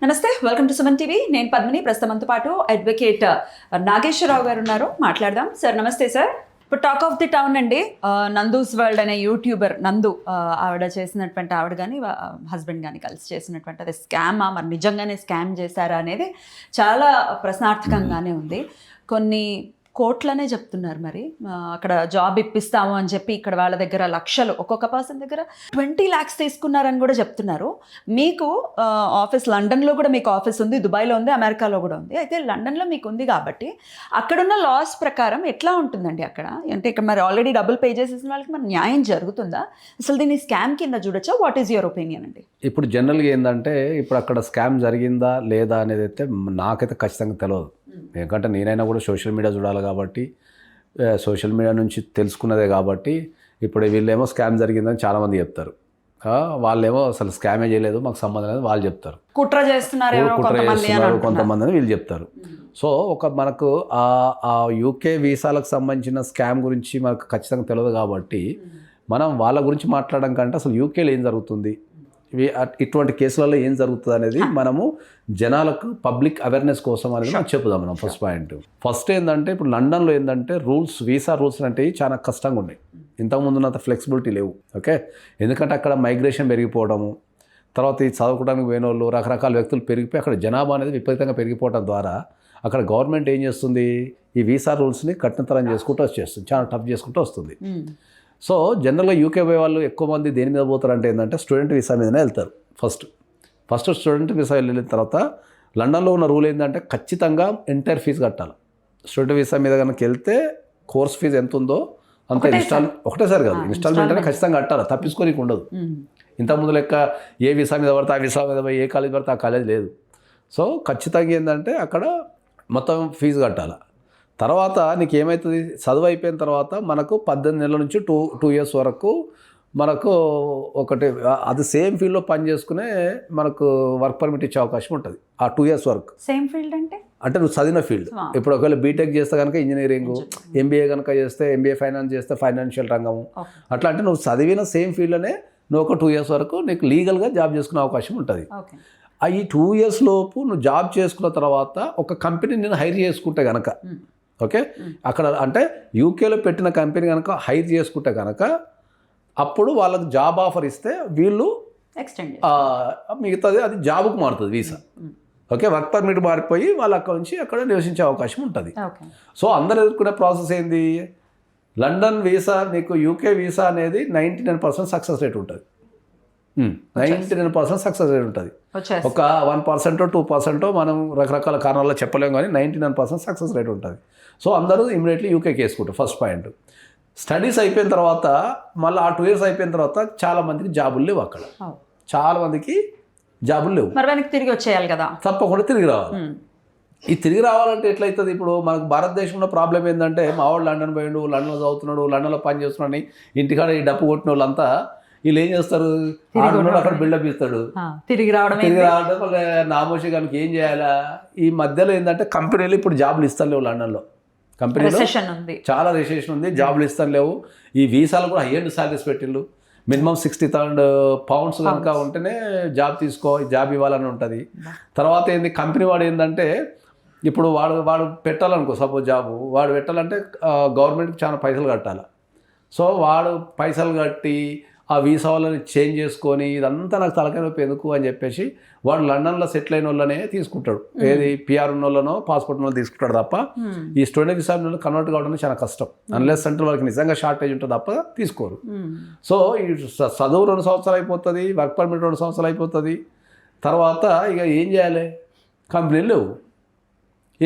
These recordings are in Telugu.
నమస్తే, వెల్కమ్ టు సుమన్ టీవీ. నేను పద్మిని. ప్రస్తుతంతో పాటు అడ్వకేట్ నాగేశ్వరరావు గారు ఉన్నారు. మాట్లాడదాం. సార్ నమస్తే సార్. ఇప్పుడు టాక్ ఆఫ్ ది టౌన్ అండి, నందూస్ వరల్డ్ అనే యూట్యూబర్ నందు, ఆవిడ చేసినటువంటి ఆవిడ కానీ హస్బెండ్ కానీ కలిసి చేసినటువంటి అది స్కామా, మరి నిజంగానే స్కామ్ చేశారా అనేది చాలా ప్రశ్నార్థకంగానే ఉంది. కొన్ని కోట్లనే చెప్తున్నారు. మరి అక్కడ జాబ్ ఇప్పిస్తాము అని చెప్పి ఇక్కడ వాళ్ళ దగ్గర లక్షలు, ఒక్కొక్క పర్సన్ దగ్గర 20 lakhs తీసుకున్నారని కూడా చెప్తున్నారు. మీకు ఆఫీస్ లండన్లో కూడా మీకు ఆఫీస్ ఉంది, దుబాయ్లో ఉంది, అమెరికాలో కూడా ఉంది. అయితే లండన్లో మీకు ఉంది కాబట్టి అక్కడున్న లాస్ ప్రకారం ఎట్లా ఉంటుందండి అక్కడ? అంటే ఇక్కడ మరి ఆల్రెడీ డబ్బులు పే చేసేసిన వాళ్ళకి మరి న్యాయం జరుగుతుందా? అసలు దీన్ని స్కామ్ కింద చూడొచ్చా? వాట్ ఈజ్ యువర్ ఒపీనియన్ అండి? ఇప్పుడు జనరల్గా ఏంటంటే ఇప్పుడు అక్కడ స్కామ్ జరిగిందా లేదా అనేది అయితే నాకైతే ఖచ్చితంగా తెలియదు. ఎందుకంటే నేనైనా కూడా సోషల్ మీడియా చూడాలి కాబట్టి, సోషల్ మీడియా నుంచి తెలుసుకున్నదే కాబట్టి. ఇప్పుడు వీళ్ళేమో స్కామ్ జరిగిందని చాలామంది చెప్తారు, వాళ్ళేమో అసలు స్కామే చేయలేదు, మాకు సంబంధం లేదు వాళ్ళు చెప్తారు. కుట్ర చేస్తున్నారు కొంతమంది అని వీళ్ళు చెప్తారు. సో మనకు ఆ యూకే వీసాలకు సంబంధించిన స్కామ్ గురించి మనకు ఖచ్చితంగా తెలియదు కాబట్టి మనం వాళ్ళ గురించి మాట్లాడడం కంటే అసలు యూకేలో ఏం జరుగుతుంది, ఇటువంటి కేసులలో ఏం జరుగుతుంది అనేది మనము జనాలకు పబ్లిక్ అవేర్నెస్ కోసం అనేది మనం చెప్పుదాం. మనం ఫస్ట్ ఏంటంటే ఇప్పుడు లండన్లో ఏంటంటే వీసా రూల్స్ అంటే చాలా కష్టంగా ఉన్నాయి. ఇంతకుముందు ఉన్నంత ఫ్లెక్సిబిలిటీ లేవు. ఓకే, ఎందుకంటే అక్కడ మైగ్రేషన్ పెరిగిపోవడము, తర్వాత ఈ చదువుకోవడానికి పోయిన వాళ్ళు రకరకాల వ్యక్తులు పెరిగిపోయి అక్కడ జనాభా అనేది విపరీతంగా పెరిగిపోవడం ద్వారా అక్కడ గవర్నమెంట్ ఏం చేస్తుంది, ఈ వీసా రూల్స్ని కఠినతరం చేసుకుంటూ వచ్చేస్తుంది, చాలా టఫ్ చేసుకుంటూ వస్తుంది. సో జనరల్గా యూకే పోయే వాళ్ళు ఎక్కువ మంది దేని మీద పోతారంటే ఏంటంటే స్టూడెంట్ వీసా మీదనే వెళ్తారు. ఫస్ట్ స్టూడెంట్ వీసా వెళ్ళిన తర్వాత లండన్లో ఉన్న రూల్ ఏంటంటే ఖచ్చితంగా ఎంటైర్ ఫీజు కట్టాలి. స్టూడెంట్ వీసా మీద కనుక వెళ్తే కోర్స్ ఫీజు ఎంత ఉందో అంత ఒకటేసారి కాదు, ఇన్స్టాల్మెంట్ అనేది ఖచ్చితంగా కట్టాలి, తప్పించుకోనికి ఉండదు. ఇంతకుముందు లెక్క ఏ వీసా మీద పడితే ఆ వీసా మీద ఏ కాలేజ్ పడితే ఆ కాలేజ్ లేదు. సో ఖచ్చితంగా ఏంటంటే అక్కడ మొత్తం ఫీజు కట్టాలి. తర్వాత నీకు ఏమవుతుంది, చదువు అయిపోయిన తర్వాత మనకు 18 నెలల నుంచి 2 years వరకు మనకు ఒకటి అది సేమ్ ఫీల్డ్లో పని చేసుకునే మనకు వర్క్ పర్మిట్ ఇచ్చే అవకాశం ఉంటుంది ఆ 2 years వరకు. సేమ్ ఫీల్డ్ అంటే నువ్వు చదివిన ఫీల్డ్. ఇప్పుడు ఒకవేళ బీటెక్ చేస్తే కనుక ఇంజనీరింగ్, ఎంబీఏ కనుక చేస్తే ఎంబీఏ ఫైనాన్స్ చేస్తే ఫైనాన్షియల్ రంగము, అట్లా అంటే నువ్వు చదివిన సేమ్ ఫీల్డ్లోనే నువ్వు ఒక 2 years వరకు నీకు లీగల్గా జాబ్ చేసుకునే అవకాశం ఉంటుంది. ఈ 2 years లోపు నువ్వు జాబ్ చేసుకున్న తర్వాత ఒక కంపెనీ నేను హైర్ చేసుకుంటే కనుక, ఓకే, అక్కడ అంటే యూకేలో పెట్టిన కంపెనీ కనుక హైర్ చేసుకుంటే కనుక అప్పుడు వాళ్ళకి జాబ్ ఆఫర్ ఇస్తే వీళ్ళు మిగతాది అది జాబ్కు మారుతుంది వీసా. ఓకే, వర్క్ పర్మిట్ మారిపోయి వాళ్ళు అక్కడ నుంచి అక్కడ నివసించే అవకాశం ఉంటుంది. సో అందరు ఎదుర్కొనే ప్రాసెస్ ఏంది, లండన్ వీసా నీకు యూకే వీసా అనేది 99% సక్సెస్ రేట్ ఉంటుంది. 99% సక్సెస్ రేట్ ఉంటుంది. ఒక 1% 2% మనం రకరకాల కారణాల్లో చెప్పలేము, కానీ 99% సక్సెస్ రేట్ ఉంటుంది. సో అందరూ ఇమీడియట్లీ యూకేకి వేసుకుంటారు. First point. స్టడీస్ అయిపోయిన తర్వాత మళ్ళీ ఆ 2 years అయిపోయిన తర్వాత చాలా మందికి జాబులు లేవు. అక్కడ చాలా మందికి జాబులు లేవు. తిరిగి వచ్చేయాలి కదా, తప్పకుండా తిరిగి రావాలి. ఈ తిరిగి రావాలంటే ఎట్లయితుంది, ఇప్పుడు మనకు భారతదేశంలో ప్రాబ్లం ఏంటంటే మా వాడు లండన్ పోయిండు, లండన్లో చదువుతున్నాడు, లండన్లో పని చేస్తున్నాడు, ఇంటికాడ ఈ డప్పు కొట్టిన వాళ్ళంతా వీళ్ళు ఏం చేస్తారు, అక్కడ బిల్డప్ ఇస్తాడు, తిరిగి రావడం మళ్ళీ నామోషి కనుక ఏం చేయాలా. ఈ మధ్యలో ఏంటంటే కంపెనీలు ఇప్పుడు జాబులు ఇస్తాను లేవు. లండన్లో కంపెనీలో చాలా రిసెషన్ ఉంది, జాబులు ఇస్తాను లేవు. ఈ వీసాలు కూడా హై ఎండ్ సాలరీస్ పెట్టిండు. మినిమం 60,000 pounds కనుక ఉంటేనే జాబ్ ఇవ్వాలని ఉంటుంది. తర్వాత ఏంది, కంపెనీ వాడు ఏంటంటే ఇప్పుడు వాడు పెట్టాలనుకో, సపోజ్ జాబు వాడు పెట్టాలంటే గవర్నమెంట్కి చాలా పైసలు కట్టాలి. సో వాడు పైసలు కట్టి ఆ వీసా వాళ్ళని చేంజ్ చేసుకొని ఇదంతా నాకు తలకాయ నొప్పి ఎందుకు అని చెప్పేసి వాడు లండన్లో సెటిల్ అయిన వాళ్ళనే తీసుకుంటాడు. ఏది పిఆర్ ఉన్న వాళ్ళనో పాస్పోర్ట్ ఉన్న తీసుకుంటాడు తప్ప ఈ స్టూడెంట్ వీసా కన్వర్ట్ కావడం చాలా కష్టం. అన్లెస్ అంటే వాళ్ళకి నిజంగా షార్టేజ్ ఉంటుంది తప్ప తీసుకోరు. సో ఈ చదువు 2 సంవత్సరాలు అయిపోతుంది, వర్క్ పర్మిట్ 2 సంవత్సరాలు అయిపోతుంది. తర్వాత ఇక ఏం చేయాలి, కంపెనీలు లేవు.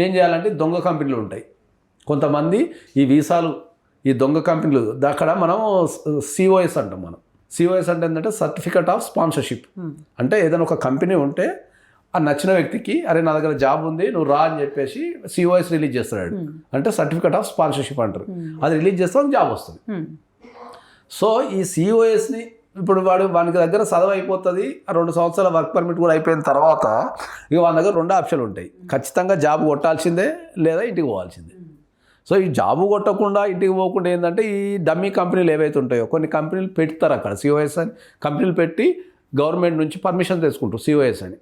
ఏం చేయాలంటే దొంగ కంపెనీలు ఉంటాయి. కొంతమంది ఈ వీసాలు ఈ దొంగ కంపెనీలు అక్కడ మనం సిఓఎస్ అంటాం. సిఓఎస్ అంటే ఏంటంటే సర్టిఫికేట్ ఆఫ్ స్పాన్సర్షిప్. అంటే ఏదైనా ఒక కంపెనీ ఉంటే ఆ నచ్చిన వ్యక్తికి అరే నా దగ్గర జాబ్ ఉంది నువ్వు రా అని చెప్పేసి సిఓఎస్ రిలీజ్ చేస్తాడు. అంటే సర్టిఫికేట్ ఆఫ్ స్పాన్సర్షిప్ అంటారు. అది రిలీజ్ చేస్తే జాబ్ వస్తుంది. సో ఈ సిఓఎస్ని ఇప్పుడు వానికి దగ్గర చదువు అయిపోతుంది, 2 సంవత్సరాల వర్క్ పర్మిట్ కూడా అయిపోయిన తర్వాత ఇక వాని దగ్గర 2 ఆప్షన్లు ఉంటాయి. ఖచ్చితంగా జాబ్ కొట్టాల్సిందే లేదా ఇంటికి పోవాల్సిందే. సో ఈ జాబు కొట్టకుండా ఇంటికి పోకుండా ఏంటంటే ఈ డమ్మీ కంపెనీలు ఏవైతే ఉంటాయో కొన్ని కంపెనీలు పెడతారు అక్కడ సిఓఎస్ అని కంపెనీలు పెట్టి గవర్నమెంట్ నుంచి పర్మిషన్ తీసుకుంటారు సిఓఎస్ అని.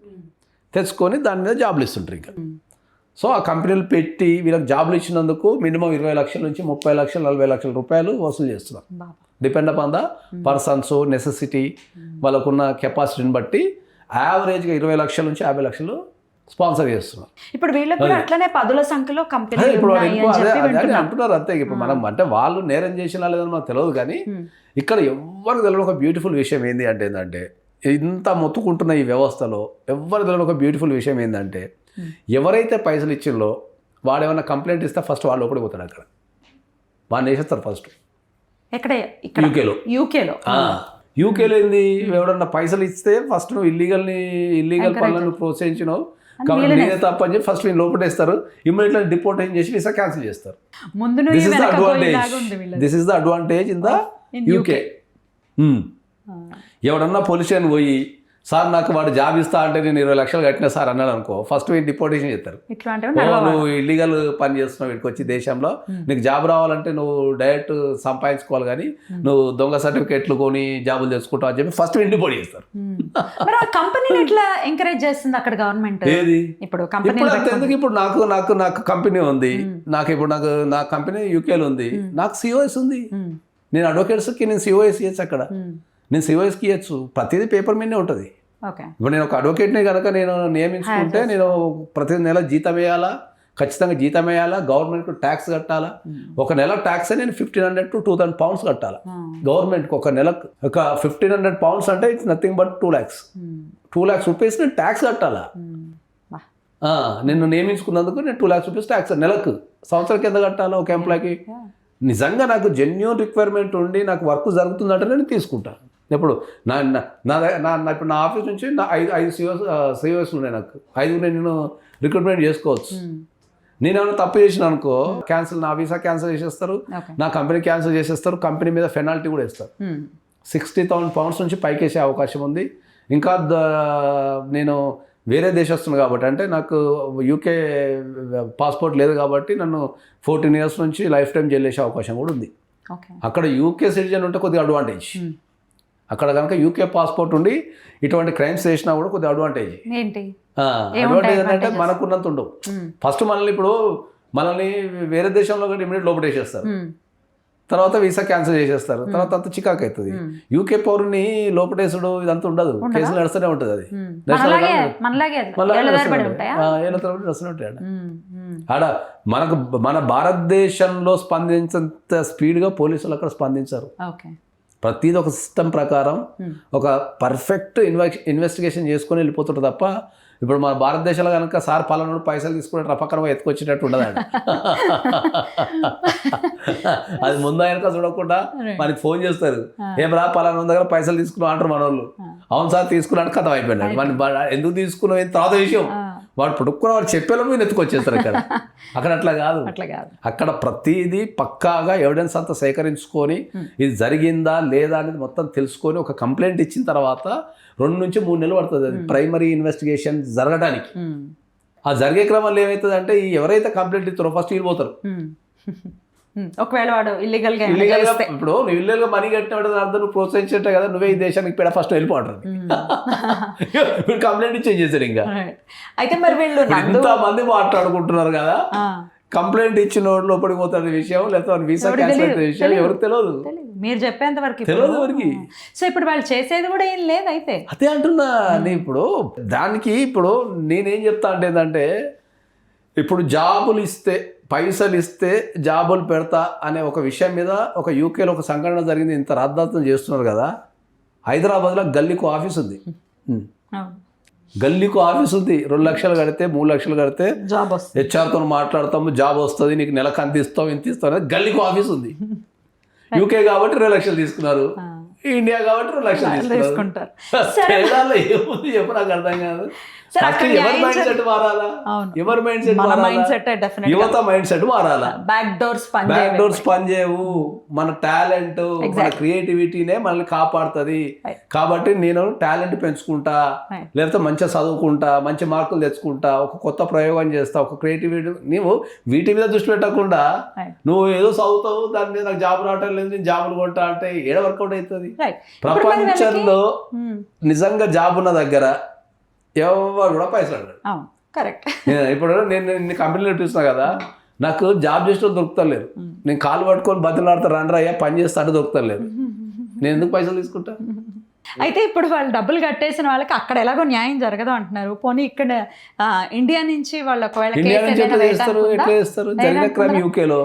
తెచ్చుకొని దాని మీద జాబులు ఇస్తుంటారు ఇంకా. సో ఆ కంపెనీలు పెట్టి వీళ్ళకి జాబులు ఇచ్చినందుకు మినిమం 20 లక్షల నుంచి 30 లక్షలు 40 లక్షల రూపాయలు వసూలు చేస్తున్నారు. Depend upon the persons necessity, వాళ్ళకున్న కెపాసిటీని బట్టి యావరేజ్గా 20 లక్షల నుంచి 50 లక్షలు స్పాన్సర్ చేస్తున్నారు. ఇప్పుడు వీళ్ళకి కూడా అట్లనే పదుల సంఖ్యలో కంపెనీలు ఇప్పుడు ఉన్నాయి అని చెప్పి అదే వింటున్నాం. అంటున్నారు అంతే. ఇప్పుడు మనం అంటే వాళ్ళు నేరం చేసినా లేదని మనకు తెలియదు, కానీ ఇక్కడ ఎవరికి తెలియని ఒక బ్యూటిఫుల్ విషయం ఏంటంటే ఇంత మొత్తుకుంటున్న ఈ వ్యవస్థలో ఎవరికి తెలియని ఒక బ్యూటిఫుల్ విషయం ఏంటంటే ఎవరైతే పైసలు ఇచ్చిందో వాడు ఏమైనా కంప్లైంట్ ఇస్తే ఫస్ట్ వాళ్ళు లోపలికి పోతాడు. అక్కడ వాడిని వేసేస్తారు ఫస్ట్. ఎక్కడ? ఇక్కడ యూకేలో యూకేలో ఏంది, ఎవడన్నా పైసలు ఇస్తే ఫస్ట్ నువ్వు ఇల్లీగల్ పనులను ప్రోత్సహించినావు కాబట్టి నేనే తప్ప అని చెప్పి ఫస్ట్ నేను లోపటేస్తారు. ఇమ్మీడియట్లీ డిపోర్టేషన్ చేసి వీసా క్యాన్సిల్ చేస్తారు. This is the advantage in the UK. ఎవడన్నా పొల్యూషన్ పోయి సార్ నాకు వాడు జాబ్ ఇస్తా అంటే నేను 20 లక్షలు కట్టినా సార్ అన్నాడు అనుకో, ఫస్ట్ వీళ్ళు డిపోర్టేషన్ చేస్తారు. నువ్వు ఇల్లీగల్ పని చేస్తున్నావు వీడికి వచ్చి దేశంలో, నీకు జాబ్ రావాలంటే నువ్వు డైరెక్ట్ సంపాదించుకోవాలి, కానీ నువ్వు దొంగ సర్టిఫికేట్లు కొని జాబులు తెచ్చుకుంటావు అని చెప్పి ఫస్ట్ వీళ్ళు డిపోర్ట్ చేస్తారు. కంపెనీ ఎట్లా ఎంకరేజ్ చేస్తుంది అక్కడ గవర్నమెంట్? ఏది ఇప్పుడు ఎందుకు ఇప్పుడు నాకు కంపెనీ ఉంది, నా కంపెనీ యూకేలో ఉంది, నాకు సిఓఎస్ ఉంది, నేను అడ్వకేట్స్కి నేను సిఓఎస్ ఇవ్వచ్చు, అక్కడ నేను సిఓఎస్కి ఇవ్వచ్చు, ప్రతిదీ పేపర్ మీదనే ఉంటుంది. ఇప్పుడు నేను ఒక అడ్వకేట్ని కనుక నేను నియమించుకుంటే నేను ప్రతి నెల జీతం వేయాలా, ఖచ్చితంగా జీతం వేయాలా, గవర్నమెంట్కి ట్యాక్స్ కట్టాలా. ఒక నెల ట్యాక్స్ నేను 1500 to 2000 pounds కట్టాలా గవర్నమెంట్కి. ఒక నెలకు ఒక 1500 pounds అంటే it's nothing but 2 lakhs. 2 lakhs rupees నేను ట్యాక్స్ కట్టాలా. నిన్ను నియమించుకున్నందుకు నేను 2 lakhs రూపీస్ ట్యాక్స్ నెలకు. సంవత్సరానికి ఎంత కట్టాలా ఒక ఎంప్లాయ్కి? నిజంగా నాకు జెన్యూన్ రిక్వైర్మెంట్ ఉండి నాకు వర్క్ జరుగుతుందంటే నేను తీసుకుంటాను. ఇప్పుడు ఇప్పుడు నా ఆఫీస్ నుంచి నా 5 సిఓఎస్లు ఉన్నాయి, నాకు 5 నేను రిక్రూట్మెంట్ చేసుకోవచ్చు. నేను ఏమైనా తప్పు చేసిన అనుకో క్యాన్సిల్, నా వీసా క్యాన్సిల్ చేసేస్తారు, నా కంపెనీ క్యాన్సిల్ చేసేస్తారు, కంపెనీ మీద పెనాల్టీ కూడా ఇస్తారు. 60,000 pounds నుంచి పైకేసే అవకాశం ఉంది. ఇంకా నేను వేరే దేశస్తున్నా కాబట్టి, అంటే నాకు యూకే పాస్పోర్ట్ లేదు కాబట్టి నన్ను 14 years నుంచి లైఫ్ టైం జైలు వేసే అవకాశం కూడా ఉంది. అక్కడ యూకే సిటిజన్ ఉంటే కొద్దిగా అడ్వాంటేజ్. అక్కడ కనుక యూకే పాస్పోర్ట్ ఉండి ఇటువంటి క్రైమ్స్ చేసినా కూడా కొద్దిగా అడ్వాంటేజ్. అడ్వాంటేజ్ ఏంటంటే మనకున్నంత ఉండవు. ఫస్ట్ మనల్ని వేరే దేశంలో కూడా ఇమీడియట్ లోపటేసేస్తారు, తర్వాత వీసా క్యాన్సిల్ చేసేస్తారు, తర్వాత అంత చికాకు అవుతుంది. యూకే పౌరుని లోపటేసుడు ఇదంతా ఉండదు, కేసులు నడుస్తూనే ఉంటుంది. అది నడుస్తూనే ఆడ మన భారతదేశంలో స్పందించేంత స్పీడ్గా పోలీసులు అక్కడ స్పందించారు. ప్రతిదీ ఒక సిస్టమ్ ప్రకారం ఒక పర్ఫెక్ట్ ఇన్వెస్టిగేషన్ చేసుకొని వెళ్ళిపోతుంటారు తప్ప ఇప్పుడు మన భారతదేశంలో కనుక సార్ పలానా పైసలు తీసుకుంటే పక్కన ఎత్తుకొచ్చేటట్టు ఉండదండి. అది ముందు ఆయనక చూడకుండా మనకి ఫోన్ చేస్తారు, ఏం రా పలానా దగ్గర పైసలు తీసుకున్నావు అంటారు మన వాళ్ళు. అవును సార్ తీసుకున్నాడు, కథం అయిపోయినాడు. మన ఎందుకు తీసుకున్నావు తర్వాత విషయం వాడు పుట్టుకున్న వాడు చెప్పేలో మీరు ఎత్తుకొచ్చేస్తారు. అక్కడ అట్లా కాదు. అక్కడ ప్రతిదీ పక్కాగా ఎవిడెన్స్ అంతా సేకరించుకొని ఇది జరిగిందా లేదా అనేది మొత్తం తెలుసుకొని ఒక కంప్లైంట్ ఇచ్చిన తర్వాత 2 నుంచి 3 నెలలు పడుతుంది అది ప్రైమరీ ఇన్వెస్టిగేషన్ జరగడానికి. ఆ జరిగే క్రమంలో ఏమవుతుంది అంటే ఎవరైతే కంప్లైంట్ ఇస్తారో ఫస్ట్ వెళ్ళిపోతారు. ఒకవేళ వాడు ఇల్లీగల్గా ఇప్పుడు నువ్వు ఇల్లీగల్గా మనీ కట్టిన అర్థం నువ్వు ప్రోత్సహించే కదా, నువ్వే ఈ దేశానికి పెడ ఫస్ట్ వెళ్ళిపోతారు. వీడు కంప్లైంట్ ఇచ్చేది చేశారు. ఇంకా అయితే మరి వీళ్ళు ఇంతమంది మాట్లాడుకుంటున్నారు కదా, కంప్లైంట్ ఇచ్చిన వాడు లోపలికి పోతాడు విషయం, లేకపోతే వీసా క్యాన్సిల్ అయితే విషయం ఎవరికి తెలియదు. మీరు చెప్పేంత వరకు తెలియదు ఎవరికి. సో ఇప్పుడు వాళ్ళు చేసేది కూడా ఏం లేదు. అయితే అదే అంటున్నా నేను. ఇప్పుడు దానికి ఇప్పుడు నేనేం చెప్తా అంటే ఏంటంటే, ఇప్పుడు జాబులు ఇస్తే పైసలు ఇస్తే జాబులు పెడతా అనే ఒక విషయం మీద ఒక యూకేలో ఒక సంఘటన జరిగింది. ఇంత రాద్ధాంతం చేస్తున్నారు కదా. హైదరాబాద్లో గల్లీకు ఆఫీస్ ఉంది, గల్లీకు ఆఫీస్ ఉంది. 2 లక్షలు కడితే 3 లక్షలు కడితే జాబ్ వస్తుంది, హెచ్ఆర్తో మాట్లాడతాము, జాబ్ వస్తుంది, నీకు నెలకు అంత ఇస్తావు ఇంత ఇస్తావు అనేది గల్లీకు ఆఫీస్ ఉంది. యూకే కాబట్టి 2 లక్షలు తీసుకున్నారు, ఇండియా కాబట్టి 2 లక్షలు తీసుకుంటారు. ఏముంది చెప్పు, నాకు అర్థం కాదు. ఎవరి మైండ్ సెట్ మారాలా? ఎవరి మైండ్ సెట్ యువత మైండ్ సెట్ మారాలా? బ్యాక్ డోర్స్ పనిచేయవు. మన టాలెంట్ మన క్రియేటివిటీనే మనల్ని కాపాడుతుంది. కాబట్టి నేను టాలెంట్ పెంచుకుంటా, లేకపోతే మంచిగా చదువుకుంటా, మంచి మార్కులు తెచ్చుకుంటా, ఒక కొత్త ప్రయోగం చేస్తా, ఒక క్రియేటివిటీ. నువ్వు వీటి మీద దృష్టి పెట్టకుండా నువ్వు ఏదో చదువుతావు, దాని మీద నాకు జాబ్ రావటం లేదు, నేను జాబులు కొంటా అంటే ఏడ వర్కౌట్ అవుతుంది? ప్రపంచంలో నిజంగా జాబ్ ఉన్న దగ్గర ఎవరు కూడా పైసలు అడగడు. అవును కరెక్ట్. ఇప్పుడు నేను ఇన్ని కంపెనీలు నడిపిస్తున్నా కదా, నాకు జాబ్ చేసిన వాళ్ళు దొరుకుతలేరు. నేను కాలు పట్టుకొని బతిలాడుతా రండి అయ్యా పని చేస్తా అంటే దొరుకుతలేరు. నేను ఎందుకు పైసలు తీసుకుంటా? అయితే ఇప్పుడు వాళ్ళు డబ్బులు కట్టేసిన వాళ్ళకి అక్కడ ఎలాగో న్యాయం జరగదు అంటున్నారు. పోనీ ఇక్కడ ఇండియా నుంచి వాళ్ళు ఒకవేళ ఇండియా నుంచి ఎట్లా చేస్తారు? ఎట్లా చేస్తారు? జరిగిన క్రైమ్ యూకేలో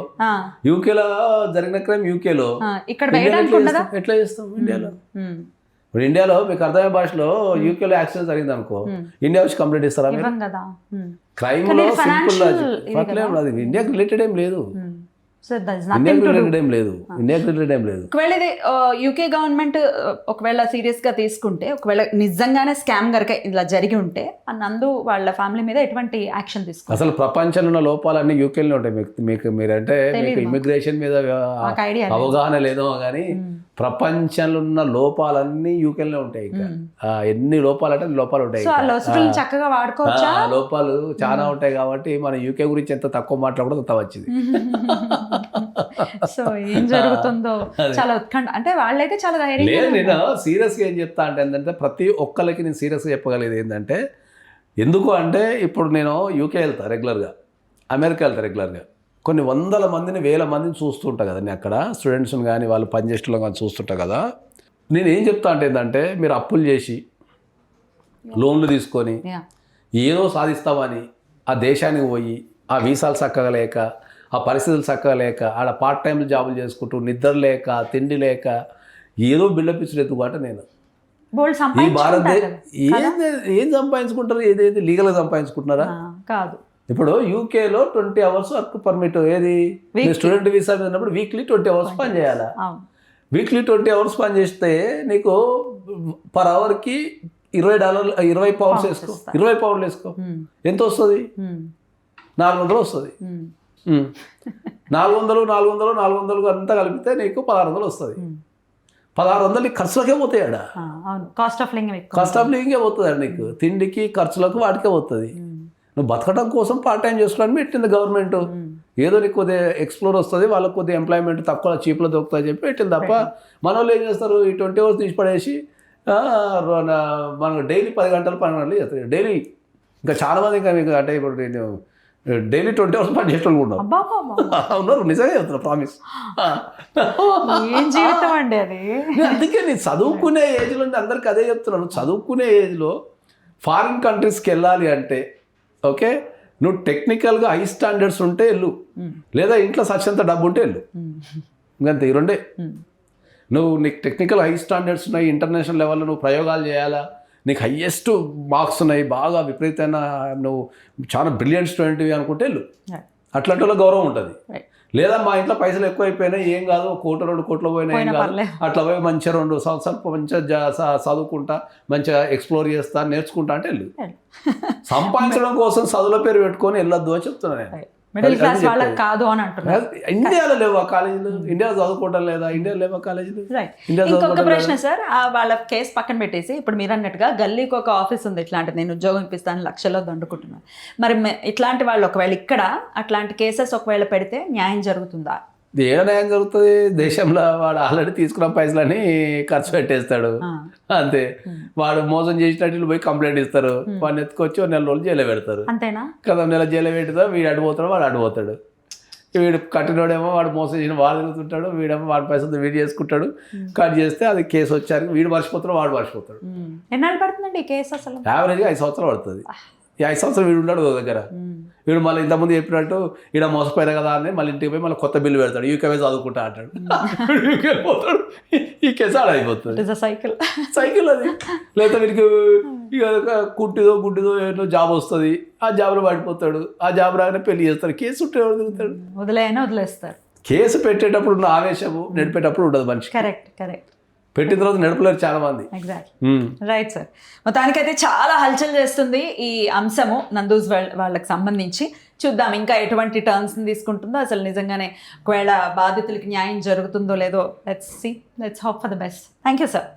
జరిగిన క్రైమ్ యూకేలో ఇక్కడ వేయడానికి ఉండదా? ఎట్లా చేస్తాం ఇండియాలో? ఇప్పుడు ఇండియాలో మీకు అర్థమయ్యే భాషలో యూకేలో యాక్సిడెంట్ జరిగింది అనుకో, ఇండియా వచ్చి కంప్లైంట్ ఇస్తారా? ఇవ్వం కదా. క్రైమ్ లో సింపుల్ లాజిక్. అది ఇండియాకి రిలేటెడ్ ఏం లేదు. So there's ఇండియాకి nothing to do. రిలేటెడ్ ఏం లేదు. ఇండియాకి రిలేటెడ్ ఏం లేదు. ఒకవేళ ఇది యూకే గవర్నమెంట్ ఒకవేళ సీరియస్ గా తీసుకుంటే, ఒకవేళ నిజంగానే స్కామ్ గనక ఇలా జరిగి ఉంటే నందు వాళ్ళ ఫ్యామిలీ మీద ఎటువంటి యాక్షన్ తీసుకుంటారు? అసలు ప్రపంచంలో ఉన్న లోపాలన్నీ యూకేలో ఉంటాయి. మీకు మీరంటే మీకు ఇమిగ్రేషన్ మీద అవగాహన లేదో కానీ ప్రపంచంలో ఉన్న లోపాలన్నీ యూకేలో ఉంటాయి. ఇంకా ఎన్ని లోపాలు అంటే లోపాలు ఉంటాయి. చక్కగా వాడుకోవచ్చా? లోపాలు చాలా ఉంటాయి కాబట్టి మన యూకే గురించి ఎంత తక్కువ మాట్లాడడం అంత వచ్చింది. సో ఏం జరుగుతుందో చాలా ఉత్కంఠ. అంటే వాళ్ళైతే చాలా ధైర్యం. లేదు, నేను సీరియస్గా ఏం చెప్తా అంటే ఏంటంటే ప్రతి ఒక్కరికి నేను సీరియస్గా చెప్పగలిగేది ఏంటంటే, ఎందుకు అంటే ఇప్పుడు నేను యూకే వెళ్తా రెగ్యులర్గా, అమెరికా వెళ్తా రెగ్యులర్గా, కొన్ని వందల మందిని వేల మందిని చూస్తుంటా కదా నేను అక్కడ, స్టూడెంట్స్ని కానీ వాళ్ళు పనిచేసేలో కానీ చూస్తుంటా కదా. నేను ఏం చెప్తా అంటే ఏంటంటే, మీరు అప్పులు చేసి లోన్లు తీసుకొని ఏదో సాధిస్తామని ఆ దేశానికి పోయి ఆ వీసాలు చక్కగా లేక ఆ పరిస్థితులు చక్కగా లేక ఆడ పార్ట్ టైం జాబులు చేసుకుంటూ నిద్ర లేక తిండి లేక ఏదో బిల్డప్ ఇచ్చిన ఎత్తుబాట నేను ఈ భారతదేశం ఏం సంపాదించుకుంటారు? ఏదైతే లీగల్గా సంపాదించుకుంటున్నారా? కాదు. ఇప్పుడు యూకేలో 20 hours వర్క్ పర్మిట్, ఏది స్టూడెంట్ వీసా మీద ఉన్నప్పుడు వీక్లీ 20 hours పని చేయాలా? వీక్లీ 20 hours పని చేస్తే నీకు పర్ అవర్కి $20 20 pounds వేసుకో, 20 pounds వేసుకో, ఎంత వస్తుంది? 400 వస్తుంది. 400 అంతా కలిపితే నీకు 1600 వస్తుంది. 1600 ఖర్చులకే పోతాయాడ. కాస్ట్ ఆఫ్ లివింగే పోతుంది నీకు, తిండికి ఖర్చులకు వాటికే పోతుంది. నువ్వు బతకడం కోసం పార్ట్ టైం చేసుకోవడానికి పెట్టింది గవర్నమెంట్. ఏదో నీకు కొద్దిగా ఎక్స్ప్లోర్ వస్తుంది, వాళ్ళకి కొద్దిగా ఎంప్లాయ్మెంట్ తక్కువ చీప్లో దొరుకుతుంది చెప్పి పెట్టింది తప్ప మన వాళ్ళు ఏం చేస్తారు? ఈ 20 hours తీసి పడేసి మనకు డైలీ 10 గంటలు 12 గంటలు చేస్తారు డైలీ. ఇంకా చాలామంది ఇంకా మీకు అంటే ఇప్పుడు నేను డైలీ 20 hours పని చేసేవాళ్ళు కూడా ఉన్నారు. నిజంగా చెప్తున్నా, ప్రామిస్. జీవితం అండి అది. అందుకే నేను చదువుకునే ఏజ్లో అందరికి అదే చెప్తున్నాను. చదువుకునే ఏజ్లో ఫారిన్ కంట్రీస్కి వెళ్ళాలి అంటే ఓకే, నువ్వు టెక్నికల్గా హై స్టాండర్డ్స్ ఉంటే వెళ్ళు, లేదా ఇంట్లో సచ్చేంత డబ్బు ఉంటే వెళ్ళు. ఇంకంతే, ఈ రెండే. నీకు టెక్నికల్ హై స్టాండర్డ్స్ ఉన్నాయి, ఇంటర్నేషనల్ లెవెల్లో నువ్వు ప్రయోగాలు చేయాలా, నీకు హయ్యెస్ట్ మార్క్స్ ఉన్నాయి, బాగా విపరీతమైన నువ్వు చాలా బ్రిలియంట్ స్టూడెంట్ అనుకుంటే వెళ్ళు. అట్లాంటి వాళ్ళ గౌరవం ఉంటుంది. లేదా మా ఇంట్లో పైసలు ఎక్కువ అయిపోయినాయి, ఏం కాదు, 1 కోటి 2 కోట్లు పోయినా ఏం కాదు, అట్లా పోయి మంచిగా 2 సంవత్సరాలు మంచిగా చదువుకుంటా, మంచిగా ఎక్స్ప్లోర్ చేస్తా, నేర్చుకుంటా అంటే వెళ్ళు. సంపాదించడం కోసం చదువుల పేరు పెట్టుకొని వెళ్ళొద్దు అని చెప్తున్నా నేను. మిడిల్ క్లాస్ వాళ్ళకి కాదు అని అంటున్నారు. ఇండియాలో లేవా కాలేజీలు? ఇండియాలో చదువుకోవడం లేదా? ఇండియాలో లేవా కాలేజీలు? ఇంకొక ప్రశ్న సార్, వాళ్ళ కేసు పక్కన పెట్టేసి ఇప్పుడు మీరు అన్నట్టుగా గల్లీకి ఒక ఆఫీస్ ఉంది, ఇట్లాంటిది నేను ఉద్యోగం ఇప్పిస్తాను లక్షల్లో దండుకుంటున్నాను. మరి ఇట్లాంటి వాళ్ళు ఒకవేళ ఇక్కడ అట్లాంటి కేసెస్ ఒకవేళ పెడితే న్యాయం జరుగుతుందా? ఏ న్యాయం జరుగుతుంది? దేశంలో వాడు ఆల్రెడీ తీసుకున్న పైసలని ఖర్చు పెట్టేస్తాడు అంతే. వాడు మోసం చేసినట్టు పోయి కంప్లైంట్ ఇస్తారు, వాడిని ఎత్తుకొచ్చి 1 నెల రోజులు జైలు పెడతారు. అంతేనా? కదా, నెల జైలు పెడతారు, వీడు అడిపోతాడు, వాడు అడిపోతాడు. వీడు కట్టినోడేమో వాడు మోసం చేసిన వాడు తిరుగుతుంటాడు, వీడేమో వాడి పైసలు వీడు చేసుకుంటాడు. కట్ చేస్తే అది కేసు వచ్చారు, వీడు మర్చిపోతాడు, వాడు మర్చిపోతాడు. ఎన్నాళ్ళు పడుతుందండి ఈ కేసు? అసలు యావరేజ్గా 5 సంవత్సరాలు పడుతుంది. ఈ 5 సంవత్సరాలు వీడు ఉన్నాడు దగ్గర. వీడు మళ్ళీ ఇంతకుముందు చెప్పినట్టు ఈడ మోసపోయినా కదా అని మళ్ళీ ఇంటికి పోయి మళ్ళీ కొత్త బిల్లు పెడతాడు, యూకే చదువుకుంటా అంటాడు, యూకే పోతాడు, ఈ కేసు ఆడైపోతుంది. సైకిల్ అది. లేదా వీడికి కుట్టిదో గుడ్డిదో ఏదో జాబ్ వస్తుంది, ఆ జాబ్లో పడిపోతాడు, ఆ జాబ్ రాగానే పెళ్లి చేస్తాడు, కేసు ఉంటే ఎవరు తిరుగుతాడు? వదిలేస్తారు. కేసు పెట్టేటప్పుడు ఉన్న ఆవేశము నడిపేటప్పుడు ఉండదు మనిషి. కరెక్ట్. పెట్టిన తర్వాత నడపలేరు చాలా మంది. Exactly, right sir. మొత్తానికైతే చాలా హల్చల్ చేస్తుంది ఈ అంశము నందూస్ వాళ్ళకి సంబంధించి. చూద్దాం ఇంకా ఎటువంటి టర్న్స్ తీసుకుంటుందో, అసలు నిజంగానే ఒకవేళ బాధితులకి న్యాయం జరుగుతుందో లేదో. Let's hope for the best. Thank you sir.